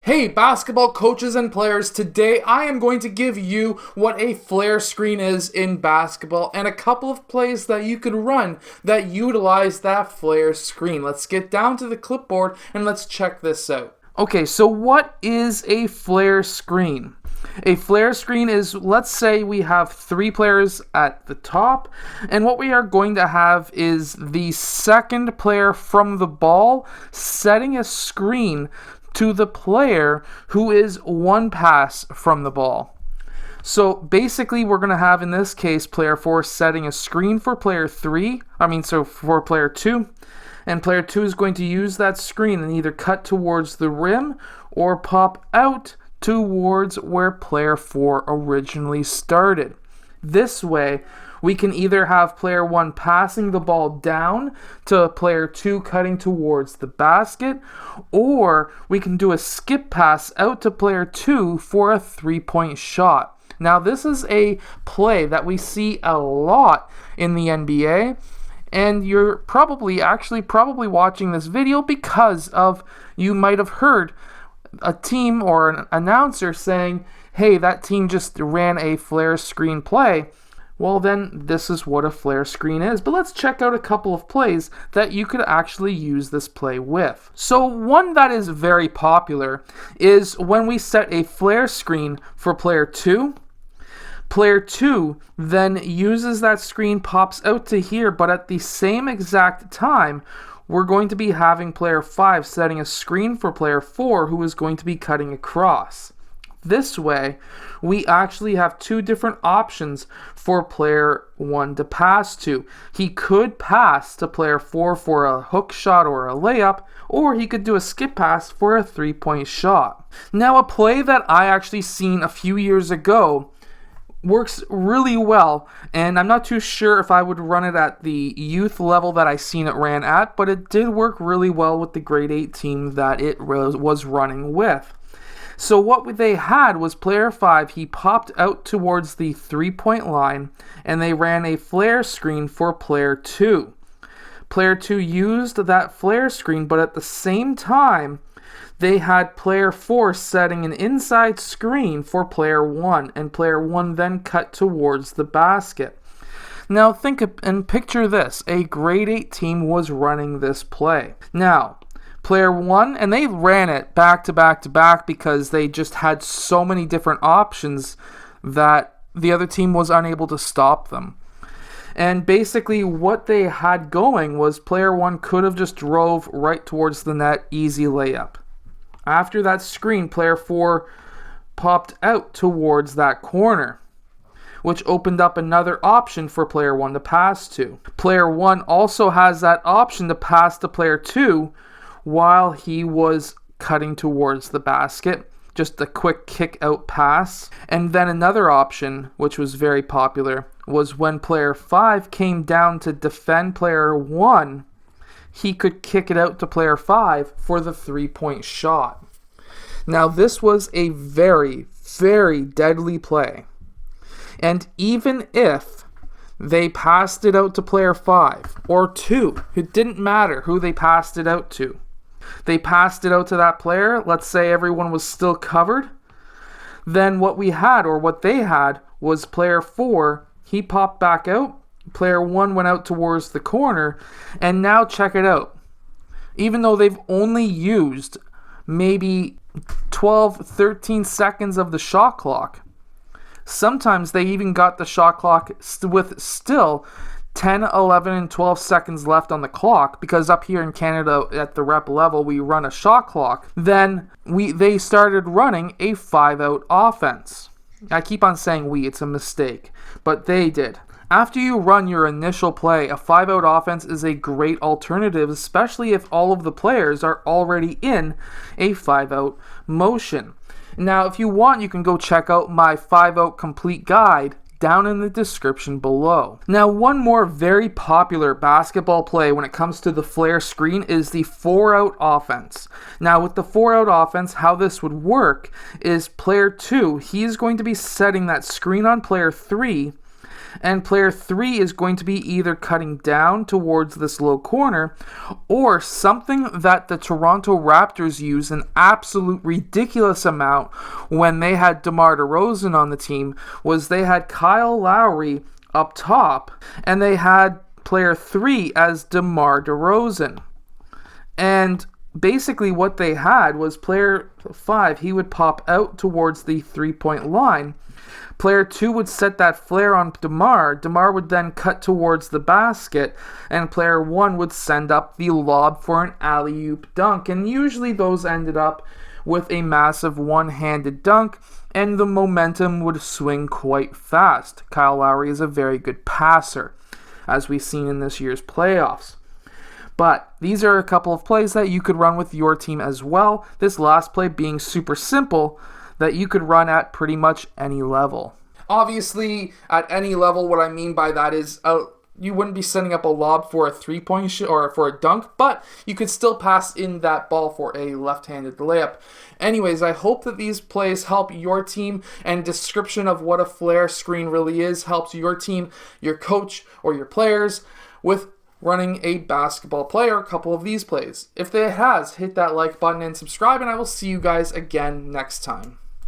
Hey basketball coaches and players, today I am going to give you what a flare screen is in basketball and a couple of plays that you could run that utilize that flare screen. Let's get down to the clipboard and let's check this out. Okay, so what is a flare screen? A flare screen is, let's say we have three players at the top, and what we are going to have is the second player from the ball setting a screen to the player who is one pass from the ball. So basically we're going to have, in this case, player 4 setting a screen for player 2, and player 2 is going to use that screen and either cut towards the rim or pop out towards where player 4 originally started. This way, we can either have player 1 passing the ball down to player 2 cutting towards the basket, or we can do a skip pass out to player 2 for a 3-point shot. Now, this is a play that we see a lot in the NBA, and you're probably watching this video because of you might have heard a team or an announcer saying, hey, that team just ran a flare screen play. Well, then this is what a flare screen is. But let's check out a couple of plays that you could actually use this play with. So one that is very popular is when we set a flare screen for player 2. Player 2 then uses that screen, pops out to here, but at the same exact time, we're going to be having player 5 setting a screen for player 4 who is going to be cutting across. This way, we actually have two different options for player 1 to pass to. He could pass to player 4 for a hook shot or a layup, or he could do a skip pass for a 3-point shot. Now, a play that I actually seen a few years ago works really well, and I'm not too sure if I would run it at the youth level that I seen it ran at, but it did work really well with the grade 8 team that it was running with. So what they had was player 5, he popped out towards the 3-point line, and they ran a flare screen for player 2. Player 2 used that flare screen, but at the same time, they had player 4 setting an inside screen for player 1, and player 1 then cut towards the basket. Now think and picture this, a grade 8 team was running this play. Now, player 1, and they ran it back to back to back because they just had so many different options that the other team was unable to stop them. And basically what they had going was player 1 could have just drove right towards the net, easy layup. After that screen, player 4 popped out towards that corner, which opened up another option for player 1 to pass to. Player 1 also has that option to pass to player 2 while he was cutting towards the basket. Just a quick kick out pass. And then another option, which was very popular, was when player 5 came down to defend player 1, he could kick it out to player 5 for the 3-point shot. Now, this was a very, very deadly play. And even if they passed it out to player 5 or 2, it didn't matter who they passed it out to. They passed it out to that player, let's say everyone was still covered, then what we had, or what they had, was player 4, he popped back out, player 1 went out towards the corner, and now check it out. Even though they've only used maybe 12, 13 seconds of the shot clock, sometimes they even got the shot clock with still 10, 11, and 12 seconds left on the clock, because up here in Canada at the rep level we run a shot clock. Then they started running a 5-out offense. I keep on saying it's a mistake, but they did. After you run your initial play, a 5-out offense is a great alternative, especially if all of the players are already in a 5-out motion. Now, if you want, you can go check out my 5-out complete guide down in the description below. Now, one more very popular basketball play when it comes to the flare screen is the 4-out offense. Now, with the 4-out offense, how this would work is player 2, he's going to be setting that screen on player 3, And player 3 is going to be either cutting down towards this low corner, or something that the Toronto Raptors use an absolute ridiculous amount when they had DeMar DeRozan on the team, was they had Kyle Lowry up top, and they had player 3 as DeMar DeRozan. And basically what they had was player 5, he would pop out towards the 3-point line. Player 2 would set that flare on DeMar. DeMar would then cut towards the basket, and player 1 would send up the lob for an alley-oop dunk. And usually those ended up with a massive one-handed dunk, and the momentum would swing quite fast. Kyle Lowry is a very good passer, as we've seen in this year's playoffs. But these are a couple of plays that you could run with your team as well. This last play being super simple, that you could run at pretty much any level. Obviously, at any level, what I mean by that is you wouldn't be setting up a lob for a 3-point or for a dunk, but you could still pass in that ball for a left-handed layup. Anyways, I hope that these plays help your team, and description of what a flare screen really is helps your team, your coach, or your players with running a basketball play or a couple of these plays. If it has, hit that like button and subscribe, and I will see you guys again next time.